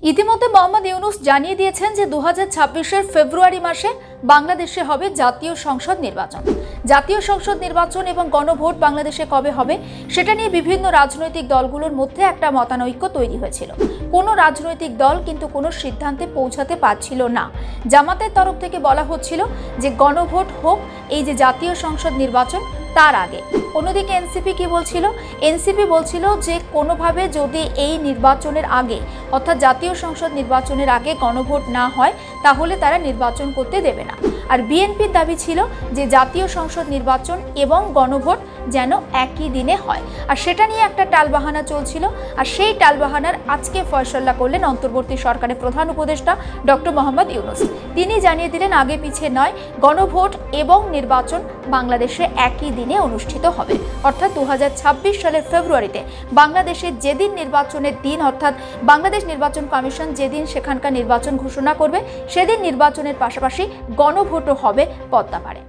ইতিমধ্যে মোহাম্মদ ইউনূস জানিয়ে দিয়েছেন যে 2026-এর ফেব্রুয়ারি মাসে বাংলাদেশে হবে জাতীয় সংসদ নির্বাচন। জাতীয় সংসদ নির্বাচন এবং গণভোট বাংলাদেশে কবে হবে সেটা নিয়ে বিভিন্ন রাজনৈতিক দলগুলোর মধ্যে একটা মতানৈক্য তৈরি হয়েছিল। কোনো রাজনৈতিক দল কিন্তু কোনো সিদ্ধান্তে পৌঁছাতে পারছিল না। জামাতের তরফ থেকে বলা হচ্ছিল যে গণভোট হোক এই যে জাতীয় সংসদ নির্বাচন তার আগে। অন্যদিকে এনসিপি কি বলছিল? এনসিপি বলছিল যে কোনোভাবে যদি এই নির্বাচনের আগে অর্থাৎ জাতীয় সংসদ নির্বাচনের আগে গণভোট না হয় তাহলে তারা নির্বাচন করতে দেবে না। আর বিএনপির দাবি ছিল যে জাতীয় সংসদ নির্বাচন এবং গণভোট যেন একই দিনে হয়। আর সেটা নিয়ে একটা টালবাহানা চলছিল। আর সেই টালবাহানার আজকে ফয়সালা করলেন অন্তর্বর্তী সরকারের প্রধান উপদেষ্টা ডক্টর মোহাম্মদ ইউনূস। তিনি জানিয়ে দিলেন আগে পিছিয়ে নয়, গণভোট এবং নির্বাচন বাংলাদেশে একই দিনে অনুষ্ঠিত হবে। অর্থাৎ 2026 সালের ফেব্রুয়ারিতে বাংলাদেশের যেদিন নির্বাচনের দিন অর্থাৎ বাংলাদেশ নির্বাচন কমিশন যেদিন সেখানকার নির্বাচন ঘোষণা করবে সেদিন নির্বাচনের পাশাপাশি গণভোটও হবে পদ্মাপাড়ে।